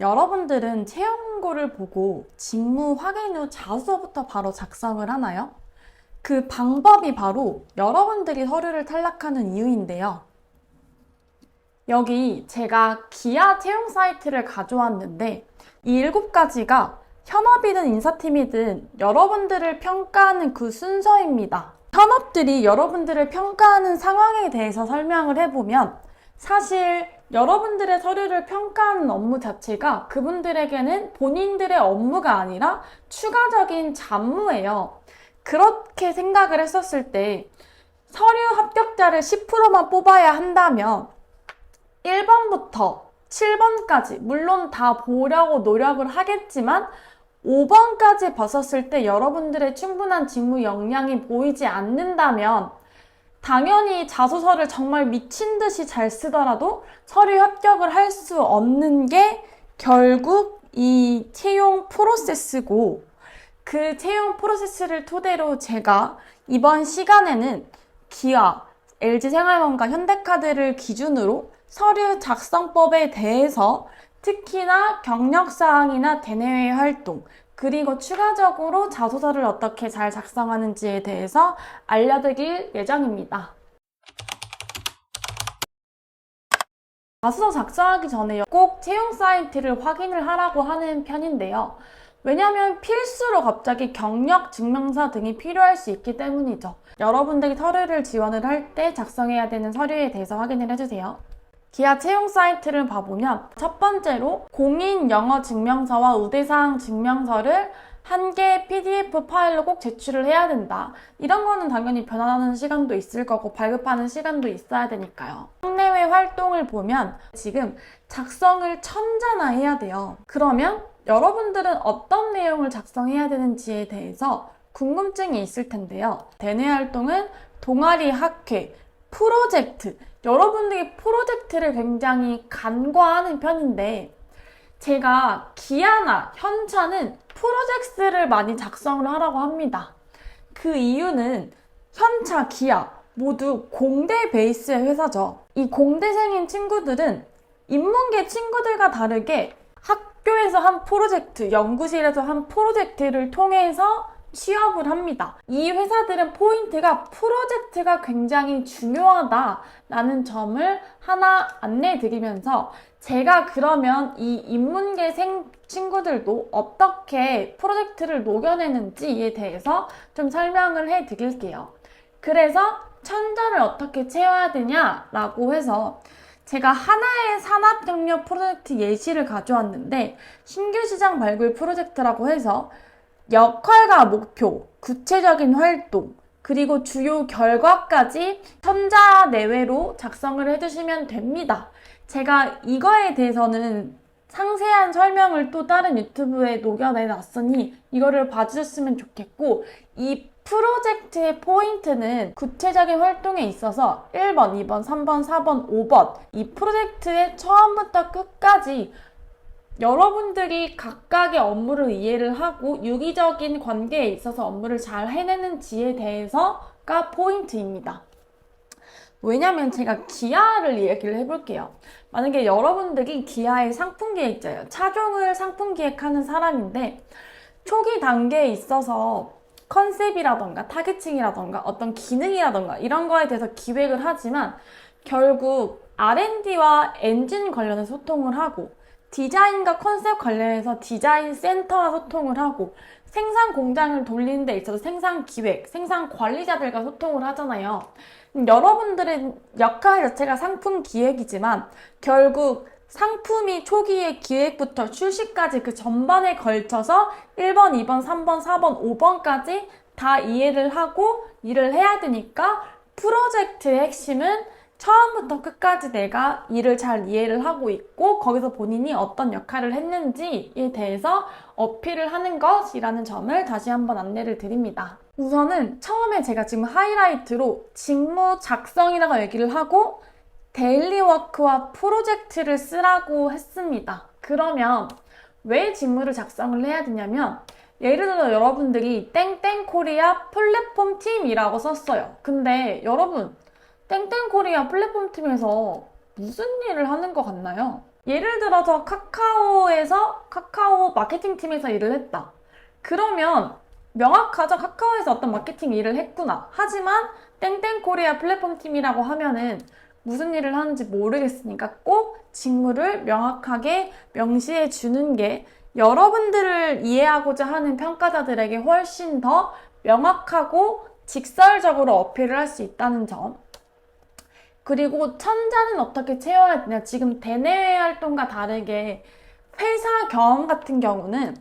여러분들은 채용고를 보고 직무 확인 후 자소서부터 바로 작성을 하나요? 그 방법이 바로 여러분들이 서류를 탈락하는 이유인데요. 여기 제가 기아 채용 사이트를 가져왔는데 이 7가지가 현업이든 인사팀이든 여러분들을 평가하는 그 순서입니다. 현업들이 여러분들을 평가하는 상황에 대해서 설명을 해보면 사실 여러분들의 서류를 평가하는 업무 자체가 그분들에게는 본인들의 업무가 아니라 추가적인 잡무예요. 그렇게 생각을 했었을 때 서류 합격자를 10%만 뽑아야 한다면 1번부터 7번까지 물론 다 보려고 노력을 하겠지만 5번까지 봤었을 때 여러분들의 충분한 직무 역량이 보이지 않는다면 당연히 자소서를 정말 미친 듯이 잘 쓰더라도 서류 합격을 할 수 없는 게 결국 이 채용 프로세스고, 그 채용 프로세스를 토대로 제가 이번 시간에는 기아, LG생활건강, 현대카드를 기준으로 서류 작성법에 대해서 특히나 경력사항이나 대내외 활동, 그리고 추가적으로 자소서를 어떻게 잘 작성하는지에 대해서 알려드릴 예정입니다. 자소서 작성하기 전에 꼭 채용 사이트를 확인을 하라고 하는 편인데요. 왜냐하면 필수로 갑자기 경력 증명서 등이 필요할 수 있기 때문이죠. 여러분들이 서류를 지원을 할 때 작성해야 되는 서류에 대해서 확인을 해주세요. 기아 채용 사이트를 봐보면 첫 번째로 공인 영어 증명서와 우대사항 증명서를 한 개의 PDF 파일로 꼭 제출을 해야 된다. 이런 거는 당연히 변환하는 시간도 있을 거고 발급하는 시간도 있어야 되니까요. 학내외 활동을 보면 지금 작성을 천자나 해야 돼요. 그러면 여러분들은 어떤 내용을 작성해야 되는지에 대해서 궁금증이 있을 텐데요. 대내 활동은 동아리, 학회, 프로젝트, 여러분들이 프로젝트를 굉장히 간과하는 편인데 제가 기아나 현차는 프로젝트를 많이 작성을 하라고 합니다. 그 이유는 현차, 기아 모두 공대 베이스의 회사죠. 이 공대생인 친구들은 인문계 친구들과 다르게 학교에서 한 프로젝트, 연구실에서 한 프로젝트를 통해서 취업을 합니다. 이 회사들은 포인트가 프로젝트가 굉장히 중요하다라는 점을 하나 안내해 드리면서 제가 그러면 이 인문계생 친구들도 어떻게 프로젝트를 녹여내는지에 대해서 좀 설명을 해 드릴게요. 그래서 천자를 어떻게 채워야 되냐라고 해서 제가 하나의 산업경력 프로젝트 예시를 가져왔는데 신규 시장 발굴 프로젝트라고 해서 역할과 목표, 구체적인 활동, 그리고 주요 결과까지 천자 내외로 작성을 해주시면 됩니다. 제가 이거에 대해서는 상세한 설명을 또 다른 유튜브에 녹여내놨으니 이거를 봐주셨으면 좋겠고, 이 프로젝트의 포인트는 구체적인 활동에 있어서 1번, 2번, 3번, 4번, 5번 이 프로젝트의 처음부터 끝까지 여러분들이 각각의 업무를 이해를 하고 유기적인 관계에 있어서 업무를 잘 해내는지에 대해서가 포인트입니다. 왜냐면 제가 기아를 얘기를 해볼게요. 만약에 여러분들이 기아의 상품 기획자예요. 차종을 상품 기획하는 사람인데 초기 단계에 있어서 컨셉이라던가 타겟층이라던가 어떤 기능이라던가 이런 거에 대해서 기획을 하지만 결국 R&D와 엔진 관련해서 소통을 하고 디자인과 컨셉 관련해서 디자인 센터와 소통을 하고 생산 공장을 돌리는 데 있어서 생산 기획, 생산 관리자들과 소통을 하잖아요. 여러분들의 역할 자체가 상품 기획이지만 결국 상품이 초기의 기획부터 출시까지 그 전반에 걸쳐서 1번, 2번, 3번, 4번, 5번까지 다 이해를 하고 일을 해야 되니까 프로젝트의 핵심은 처음부터 끝까지 내가 일을 잘 이해를 하고 있고 거기서 본인이 어떤 역할을 했는지에 대해서 어필을 하는 것이라는 점을 다시 한번 안내를 드립니다. 우선은 처음에 제가 지금 하이라이트로 직무 작성이라고 얘기를 하고 데일리워크와 프로젝트를 쓰라고 했습니다. 그러면 왜 직무를 작성을 해야 되냐면 예를 들어 여러분들이 땡땡코리아 플랫폼 팀이라고 썼어요. 근데 여러분 땡땡코리아 플랫폼 팀에서 무슨 일을 하는 것 같나요? 예를 들어서 카카오에서 카카오 마케팅 팀에서 일을 했다. 그러면 명확하죠. 카카오에서 어떤 마케팅 일을 했구나. 하지만 땡땡코리아 플랫폼 팀이라고 하면은 무슨 일을 하는지 모르겠으니까 꼭 직무를 명확하게 명시해 주는 게 여러분들을 이해하고자 하는 평가자들에게 훨씬 더 명확하고 직설적으로 어필을 할 수 있다는 점. 그리고 천자는 어떻게 채워야 되냐. 지금 대내외 활동과 다르게 회사 경험 같은 경우는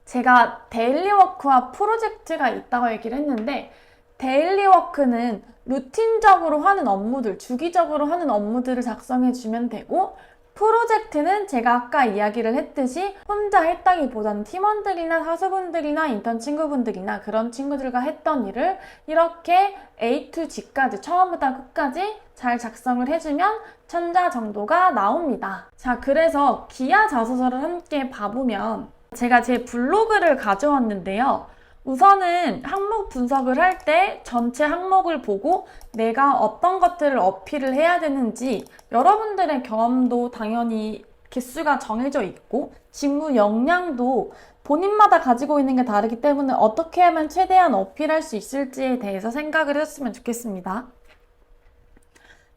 제가 데일리워크와 프로젝트가 있다고 얘기를 했는데, 데일리워크는 루틴적으로 하는 업무들, 주기적으로 하는 업무들을 작성해 주면 되고, 프로젝트는 제가 아까 이야기를 했듯이 혼자 했다기보다는 팀원들이나 사수분들이나 인턴 친구분들이나 그런 친구들과 했던 일을 이렇게 A to G까지 처음부터 끝까지 잘 작성을 해주면 천자 정도가 나옵니다. 자, 그래서 기하 자소서를 함께 봐보면 제가 제 블로그를 가져왔는데요. 우선은 항목 분석을 할 때 전체 항목을 보고 내가 어떤 것들을 어필을 해야 되는지, 여러분들의 경험도 당연히 개수가 정해져 있고 직무 역량도 본인마다 가지고 있는 게 다르기 때문에 어떻게 하면 최대한 어필할 수 있을지에 대해서 생각을 했으면 좋겠습니다.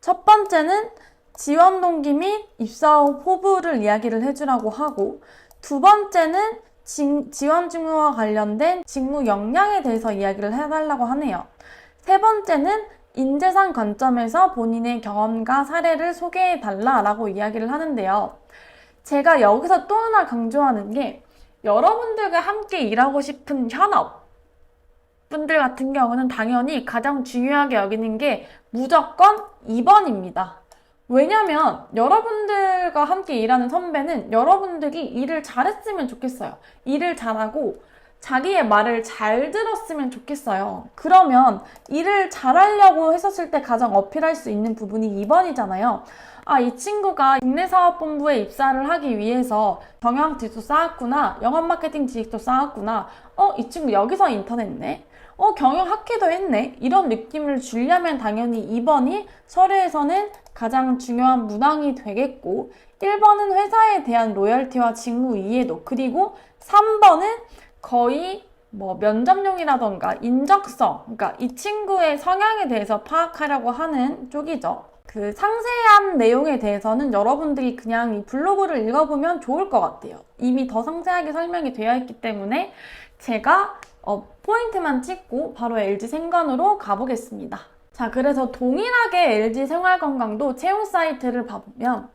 첫 번째는 지원 동기 및 입사 후 포부를 이야기를 해주라고 하고, 두 번째는 지원 직무와 관련된 직무 역량에 대해서 이야기를 해달라고 하네요. 세 번째는 인재상 관점에서 본인의 경험과 사례를 소개해달라라고 이야기를 하는데요. 제가 여기서 또 하나 강조하는 게, 여러분들과 함께 일하고 싶은 현업 분들 같은 경우는 당연히 가장 중요하게 여기는 게 무조건 2번입니다. 왜냐면 여러분들과 함께 일하는 선배는 여러분들이 일을 잘했으면 좋겠어요. 일을 잘하고 자기의 말을 잘 들었으면 좋겠어요. 그러면 일을 잘하려고 했었을 때 가장 어필할 수 있는 부분이 2번이잖아요. 아, 이 친구가 국내사업본부에 입사를 하기 위해서 경영지도 쌓았구나. 영업마케팅 지식도 쌓았구나. 이 친구 여기서 인턴했네. 경영학회도 했네. 이런 느낌을 주려면 당연히 2번이 서류에서는 가장 중요한 문항이 되겠고, 1번은 회사에 대한 로열티와 직무 이해도, 그리고 3번은 거의 면접용이라던가 인적성, 그러니까 이 친구의 성향에 대해서 파악하려고 하는 쪽이죠. 그 상세한 내용에 대해서는 여러분들이 그냥 이 블로그를 읽어보면 좋을 것 같아요. 이미 더 상세하게 설명이 되어 있기 때문에 제가 포인트만 찍고 바로 LG 생건으로 가보겠습니다. 자, 그래서 동일하게 LG 생활건강도 채용 사이트를 봐보면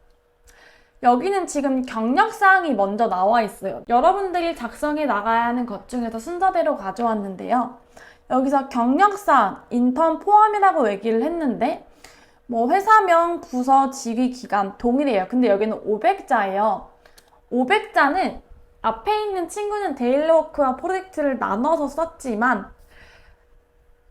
여기는 지금 경력사항이 먼저 나와 있어요. 여러분들이 작성해 나가야 하는 것 중에서 순서대로 가져왔는데요. 여기서 경력사항, 인턴 포함이라고 얘기를 했는데 회사명, 부서, 직위, 기간 동일해요. 근데 여기는 500자예요. 500자는 앞에 있는 친구는 데일리워크와 프로젝트를 나눠서 썼지만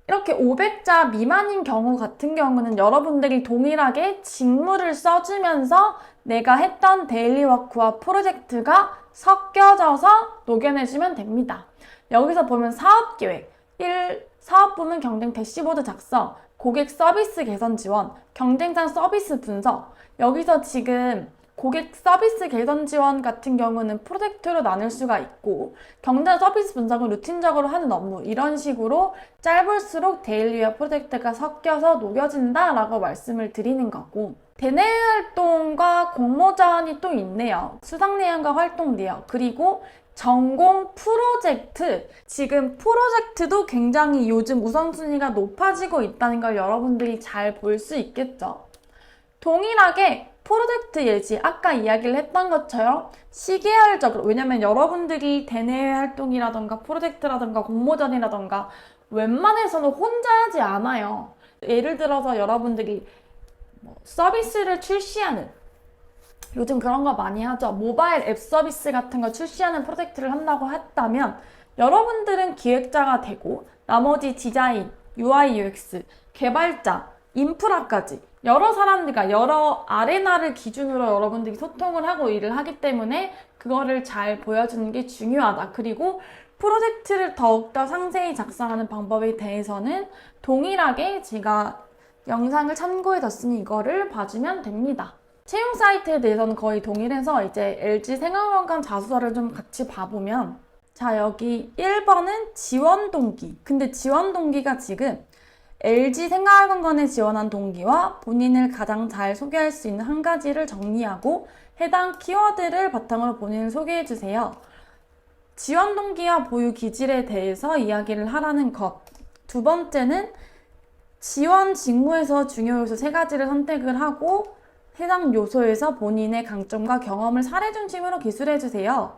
이렇게 500자 미만인 경우 같은 경우는 여러분들이 동일하게 직무를 써주면서 내가 했던 데일리워크와 프로젝트가 섞여져서 녹여내주면 됩니다. 여기서 보면 사업계획, 1. 사업부문 경쟁 대시보드 작성, 고객 서비스 개선 지원, 경쟁상 서비스 분석. 여기서 지금 고객 서비스 개선 지원 같은 경우는 프로젝트로 나눌 수가 있고, 경쟁 서비스 분석은 루틴적으로 하는 업무, 이런 식으로 짧을수록 데일리와 프로젝트가 섞여서 녹여진다라고 말씀을 드리는 거고, 대내외 활동과 공모전이 또 있네요. 수상 내용과 활동 내역, 그리고 전공 프로젝트. 지금 프로젝트도 굉장히 요즘 우선순위가 높아지고 있다는 걸 여러분들이 잘 볼 수 있겠죠. 동일하게 프로젝트 예지, 아까 이야기를 했던 것처럼 시계열적으로, 왜냐면 여러분들이 대내외 활동이라던가 프로젝트라던가 공모전이라던가 웬만해서는 혼자 하지 않아요. 예를 들어서 여러분들이 서비스를 출시하는, 요즘 그런 거 많이 하죠. 모바일 앱 서비스 같은 거 출시하는 프로젝트를 한다고 했다면 여러분들은 기획자가 되고 나머지 디자인, UI, UX, 개발자, 인프라까지 여러 사람들과 여러 아레나를 기준으로 여러분들이 소통을 하고 일을 하기 때문에 그거를 잘 보여주는 게 중요하다. 그리고 프로젝트를 더욱더 상세히 작성하는 방법에 대해서는 동일하게 제가 영상을 참고해뒀으니 이거를 봐주면 됩니다. 채용 사이트에 대해서는 거의 동일해서 이제 LG 생활건강 자소서를 좀 같이 봐보면, 자, 여기 1번은 지원 동기. 근데 지원 동기가 지금 LG 생활건강에 지원한 동기와 본인을 가장 잘 소개할 수 있는 한 가지를 정리하고 해당 키워드를 바탕으로 본인을 소개해주세요. 지원 동기와 보유 기질에 대해서 이야기를 하라는 것. 두 번째는 지원 직무에서 중요 요소 3가지를 선택을 하고 해당 요소에서 본인의 강점과 경험을 사례 중심으로 기술해주세요.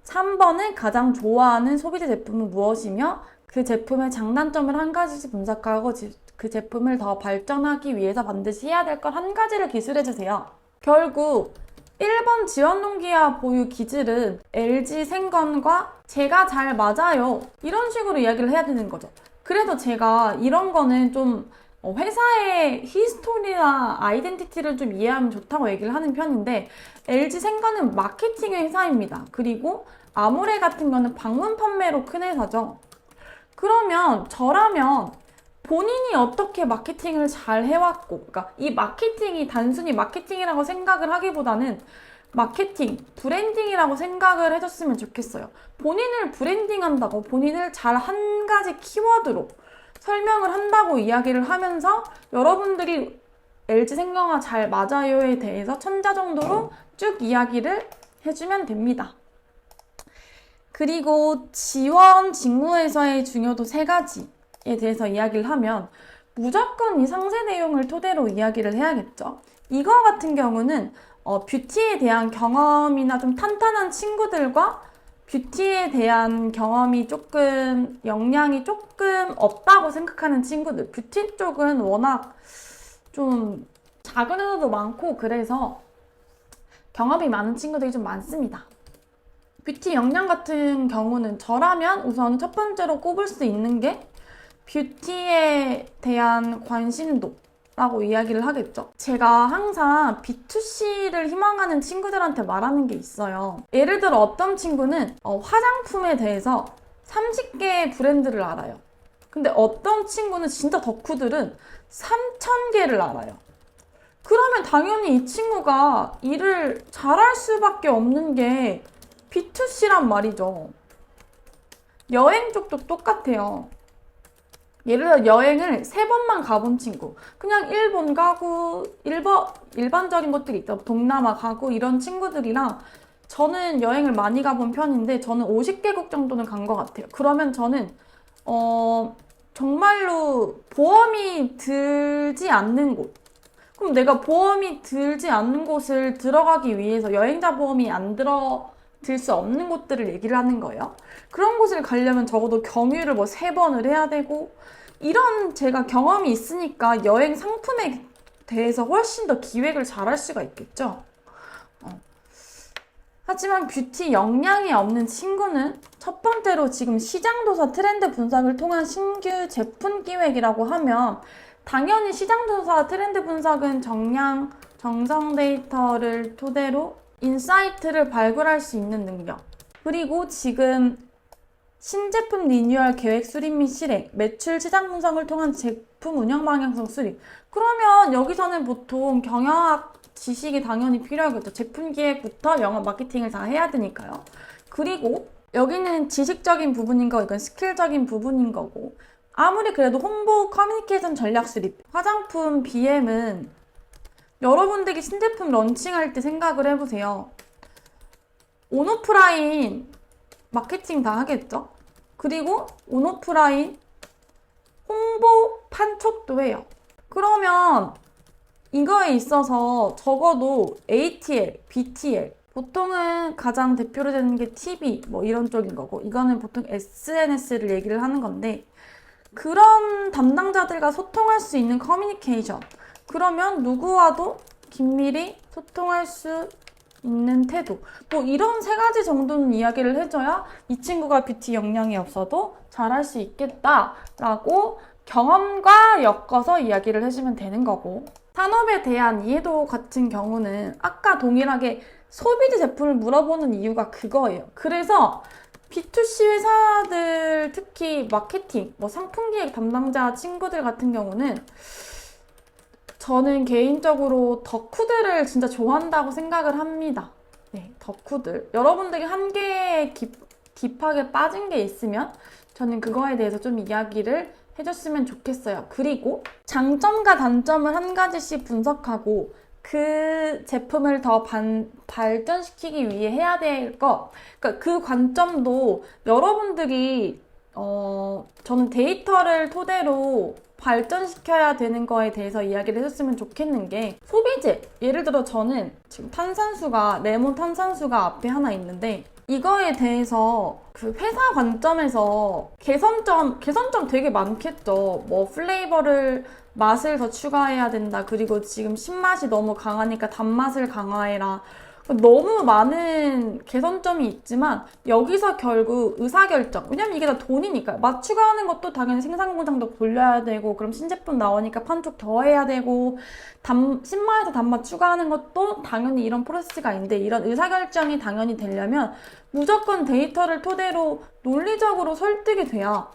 3번은 가장 좋아하는 소비재 제품은 무엇이며 그 제품의 장단점을 한 가지씩 분석하고 그 제품을 더 발전하기 위해서 반드시 해야 될 것 한 가지를 기술해주세요. 결국 1번 지원 동기와 보유 기질은 LG 생건과 제가 잘 맞아요. 이런 식으로 이야기를 해야 되는 거죠. 그래서 제가 이런 거는 좀 회사의 히스토리나 아이덴티티를 좀 이해하면 좋다고 얘기를 하는 편인데, LG 생건은 마케팅의 회사입니다. 그리고 아모레 같은 거는 방문 판매로 큰 회사죠. 그러면 저라면 본인이 어떻게 마케팅을 잘 해왔고, 그러니까 이 마케팅이 단순히 마케팅이라고 생각을 하기보다는 마케팅, 브랜딩이라고 생각을 해줬으면 좋겠어요. 본인을 브랜딩한다고, 본인을 잘 한 가지 키워드로 설명을 한다고 이야기를 하면서 여러분들이 LG생명과 잘 맞아요에 대해서 천자 정도로 쭉 이야기를 해주면 됩니다. 그리고 지원 직무에서의 중요도 3가지에 대해서 이야기를 하면 무조건 이 상세 내용을 토대로 이야기를 해야겠죠. 이거 같은 경우는 뷰티에 대한 경험이나 좀 탄탄한 친구들과 뷰티에 대한 경험이 조금, 역량이 조금 없다고 생각하는 친구들. 뷰티 쪽은 워낙 좀 작은 회사도 많고 그래서 경험이 많은 친구들이 좀 많습니다. 뷰티 역량 같은 경우는 저라면 우선 첫 번째로 꼽을 수 있는 게 뷰티에 대한 관심도 라고 이야기를 하겠죠. 제가 항상 B2C를 희망하는 친구들한테 말하는 게 있어요. 예를 들어 어떤 친구는 화장품에 대해서 30개의 브랜드를 알아요. 근데 어떤 친구는 진짜 덕후들은 3,000개를 알아요. 그러면 당연히 이 친구가 일을 잘할 수밖에 없는 게 B2C란 말이죠. 여행 쪽도 똑같아요. 예를 들어 여행을 3번만 가본 친구, 그냥 일본 가고 일반적인 것들이 있죠. 동남아 가고 이런 친구들이랑 저는 여행을 많이 가본 편인데 저는 50개국 정도는 간 것 같아요. 그러면 저는 정말로 보험이 들지 않는 곳, 그럼 내가 보험이 들지 않는 곳을 들어가기 위해서 여행자 보험이 안 들 수 없는 곳들을 얘기를 하는 거예요. 그런 곳을 가려면 적어도 경유를 3번을 해야 되고, 이런 제가 경험이 있으니까 여행 상품에 대해서 훨씬 더 기획을 잘할 수가 있겠죠. 하지만 뷰티 역량이 없는 친구는 첫 번째로 지금 시장조사 트렌드 분석을 통한 신규 제품 기획이라고 하면 당연히 시장조사 트렌드 분석은 정량, 정성 데이터를 토대로 인사이트를 발굴할 수 있는 능력, 그리고 지금 신제품 리뉴얼 계획 수립 및 실행, 매출 시장 분석을 통한 제품 운영 방향성 수립. 그러면 여기서는 보통 경영학 지식이 당연히 필요하겠죠. 제품 기획부터 영업 마케팅을 다 해야 되니까요. 그리고 여기는 지식적인 부분인 거, 이건 스킬적인 부분인 거고, 아무리 그래도 홍보 커뮤니케이션 전략 수립, 화장품 BM은 여러분들이 신제품 런칭할 때 생각을 해보세요. 온오프라인 마케팅 다 하겠죠? 그리고 온오프라인 홍보 판촉도 해요. 그러면 이거에 있어서 적어도 ATL, BTL, 보통은 가장 대표로 되는 게 TV, 이런 쪽인 거고, 이거는 보통 SNS를 얘기를 하는 건데, 그런 담당자들과 소통할 수 있는 커뮤니케이션, 그러면 누구와도 긴밀히 소통할 수 있는 태도, 이런 3가지 정도는 이야기를 해줘야 이 친구가 뷰티 역량이 없어도 잘할 수 있겠다라고 경험과 엮어서 이야기를 해주면 되는 거고, 산업에 대한 이해도 같은 경우는 아까 동일하게 소비재 제품을 물어보는 이유가 그거예요. 그래서 B2C 회사들, 특히 마케팅, 상품기획 담당자 친구들 같은 경우는 저는 개인적으로 덕후들을 진짜 좋아한다고 생각을 합니다. 네, 덕후들. 여러분들이 한 개에 딥하게 빠진 게 있으면 저는 그거에 대해서 좀 이야기를 해줬으면 좋겠어요. 그리고 장점과 단점을 한 가지씩 분석하고 그 제품을 더 발전시키기 위해 해야 될 거, 그러니까 그 관점도 여러분들이 저는 데이터를 토대로 발전시켜야 되는 거에 대해서 이야기를 해줬으면 좋겠는 게, 소비재, 예를 들어 저는 지금 레몬 탄산수가 앞에 하나 있는데, 이거에 대해서 그 회사 관점에서 개선점 되게 많겠죠. 뭐 플레이버를 맛을 더 추가해야 된다. 그리고 지금 신맛이 너무 강하니까 단맛을 강화해라. 너무 많은 개선점이 있지만 여기서 결국 의사결정, 왜냐면 이게 다 돈이니까. 맛 추가하는 것도 당연히 생산공장도 돌려야 되고, 그럼 신제품 나오니까 판촉 더 해야 되고, 신맛에서 단맛 추가하는 것도 당연히 이런 프로세스가 있는데, 이런 의사결정이 당연히 되려면 무조건 데이터를 토대로 논리적으로 설득이 돼야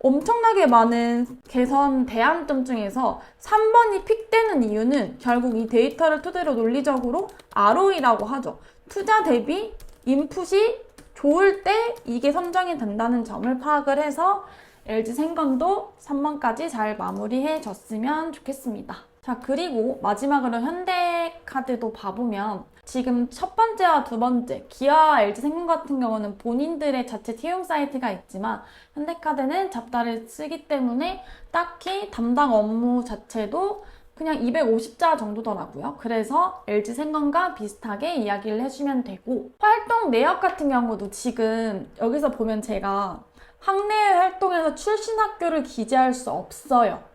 엄청나게 많은 개선 대안점 중에서 3번이 픽되는 이유는 결국 이 데이터를 토대로 논리적으로 ROI라고 하죠. 투자 대비 인풋이 좋을 때 이게 선정이 된다는 점을 파악을 해서 LG생건도 3번까지 잘 마무리해 줬으면 좋겠습니다. 자, 그리고 마지막으로 현대카드도 봐보면 지금 첫 번째와 두 번째, 기아와 LG생건 같은 경우는 본인들의 자체 채용 사이트가 있지만 현대카드는 잡다를 쓰기 때문에 딱히 담당 업무 자체도 그냥 250자 정도더라고요. 그래서 LG생건과 비슷하게 이야기를 해주면 되고, 활동 내역 같은 경우도 지금 여기서 보면 제가 학내외 활동에서 출신 학교를 기재할 수 없어요.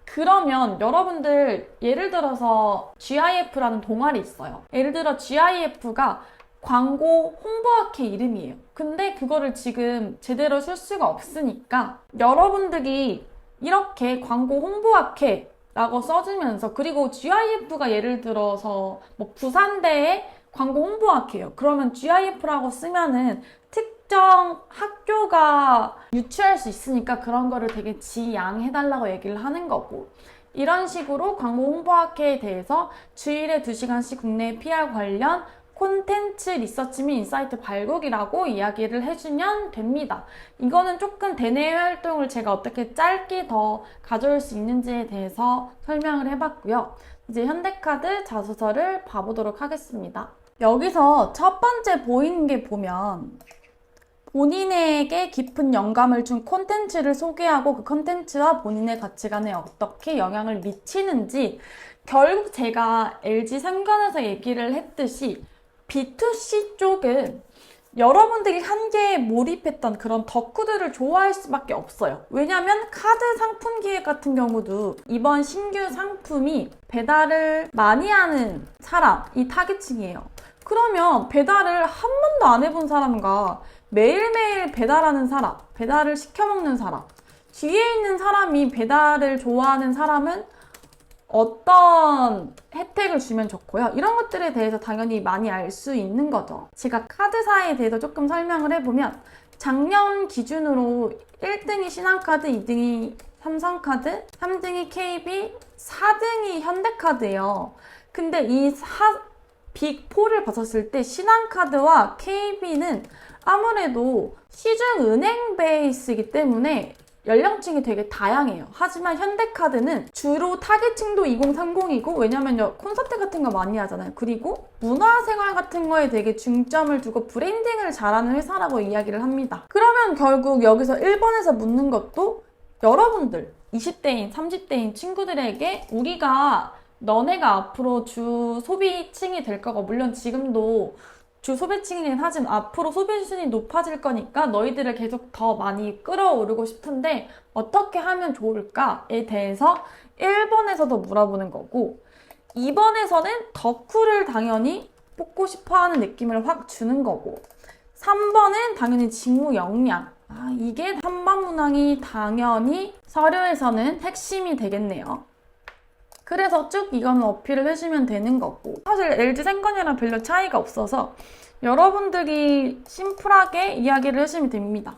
그러면 여러분들 예를 들어서 GIF라는 동아리 있어요. 예를 들어 GIF가 광고 홍보학회 이름이에요. 근데 그거를 지금 제대로 쓸 수가 없으니까 여러분들이 이렇게 광고 홍보학회 라고 써주면서, 그리고 GIF가 예를 들어서 뭐 부산대의 광고 홍보학회예요. 그러면 GIF라고 쓰면은 특정 학교가 유추할 수 있으니까 그런 거를 되게 지양해달라고 얘기를 하는 거고, 이런 식으로 광고 홍보학회에 대해서 주일에 2시간씩 국내 PR 관련 콘텐츠 리서치 및 인사이트 발굴이라고 이야기를 해주면 됩니다. 이거는 조금 대내외 활동을 제가 어떻게 짧게 더 가져올 수 있는지에 대해서 설명을 해봤고요. 이제 현대카드 자소서를 봐보도록 하겠습니다. 여기서 첫 번째 보이는 게 보면 본인에게 깊은 영감을 준 콘텐츠를 소개하고 그 콘텐츠와 본인의 가치관에 어떻게 영향을 미치는지, 결국 제가 LG생건에서 얘기를 했듯이 B2C 쪽은 여러분들이 한계에 몰입했던 그런 덕후들을 좋아할 수밖에 없어요. 왜냐면 카드 상품 기획 같은 경우도 이번 신규 상품이 배달을 많이 하는 사람이 타깃층이에요. 그러면 배달을 한 번도 안 해본 사람과 매일매일 배달하는 사람, 배달을 시켜먹는 사람, 뒤에 있는 사람이 배달을 좋아하는 사람은 어떤 혜택을 주면 좋고요. 이런 것들에 대해서 당연히 많이 알 수 있는 거죠. 제가 카드사에 대해서 조금 설명을 해보면, 작년 기준으로 1등이 신한카드, 2등이 삼성카드, 3등이 KB, 4등이 현대카드예요. 근데 이 빅4를 봤었을 때 신한카드와 KB는 아무래도 시중은행 베이스이기 때문에 연령층이 되게 다양해요. 하지만 현대카드는 주로 타겟층도 2030이고, 왜냐면 콘서트 같은 거 많이 하잖아요. 그리고 문화생활 같은 거에 되게 중점을 두고 브랜딩을 잘하는 회사라고 이야기를 합니다. 그러면 결국 여기서 1번에서 묻는 것도 여러분들 20대인, 30대인 친구들에게 우리가 너네가 앞으로 주 소비층이 될 거고, 물론 지금도 주 소비층이긴 하지만 앞으로 소비 수준이 높아질 거니까 너희들을 계속 더 많이 끌어오르고 싶은데 어떻게 하면 좋을까에 대해서 1번에서도 물어보는 거고, 2번에서는 덕후를 당연히 뽑고 싶어하는 느낌을 확 주는 거고, 3번은 당연히 직무 역량. 이게 3번 문항이 당연히 서류에서는 핵심이 되겠네요. 그래서 쭉 이거는 어필을 해주면 되는 거고, 사실 LG생건이랑 별로 차이가 없어서 여러분들이 심플하게 이야기를 해주시면 됩니다.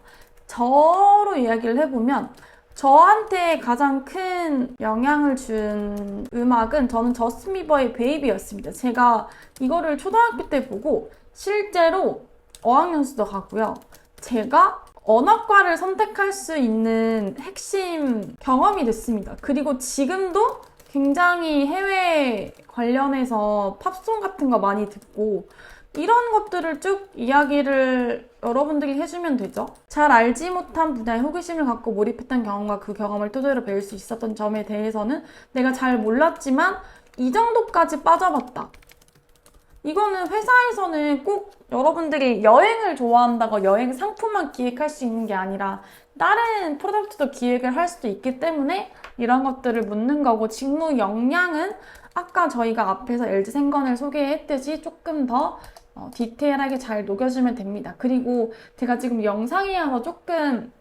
저로 이야기를 해보면 저한테 가장 큰 영향을 준 음악은 저는 저스틴 비버의 베이비였습니다. 제가 이거를 초등학교 때 보고 실제로 어학연수도 가고요. 제가 언어과를 선택할 수 있는 핵심 경험이 됐습니다. 그리고 지금도 굉장히 해외 관련해서 팝송 같은 거 많이 듣고 이런 것들을 쭉 이야기를 여러분들이 해주면 되죠. 잘 알지 못한 분야에 호기심을 갖고 몰입했던 경험과 그 경험을 토대로 배울 수 있었던 점에 대해서는 내가 잘 몰랐지만 이 정도까지 빠져봤다. 이거는 회사에서는 꼭 여러분들이 여행을 좋아한다고 여행 상품만 기획할 수 있는 게 아니라 다른 프로덕트도 기획을 할 수도 있기 때문에 이런 것들을 묻는 거고, 직무 역량은 아까 저희가 앞에서 LG생건을 소개했듯이 조금 더 디테일하게 잘 녹여주면 됩니다. 그리고 제가 지금 영상이어서 조금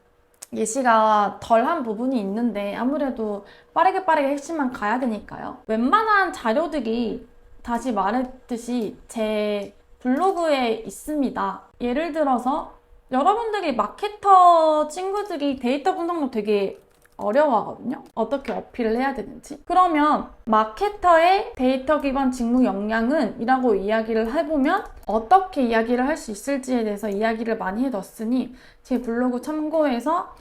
예시가 덜한 부분이 있는데 아무래도 빠르게 핵심만 가야 되니까요. 웬만한 자료들이 다시 말했듯이 제 블로그에 있습니다. 예를 들어서 여러분들이 마케터 친구들이 데이터 분석도 되게 어려워하거든요. 어떻게 어필을 해야 되는지. 그러면 마케터의 데이터 기반 직무 역량은 이라고 이야기를 해보면 어떻게 이야기를 할 수 있을지에 대해서 이야기를 많이 해뒀으니 제 블로그 참고해서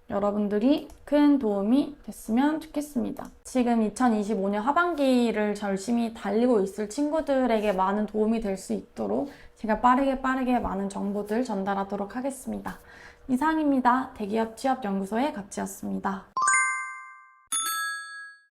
여러분들이 큰 도움이 됐으면 좋겠습니다. 지금 2025년 하반기를 열심히 달리고 있을 친구들에게 많은 도움이 될 수 있도록 제가 빠르게 많은 정보들 전달하도록 하겠습니다. 이상입니다. 대기업 취업연구소의 갑지였습니다.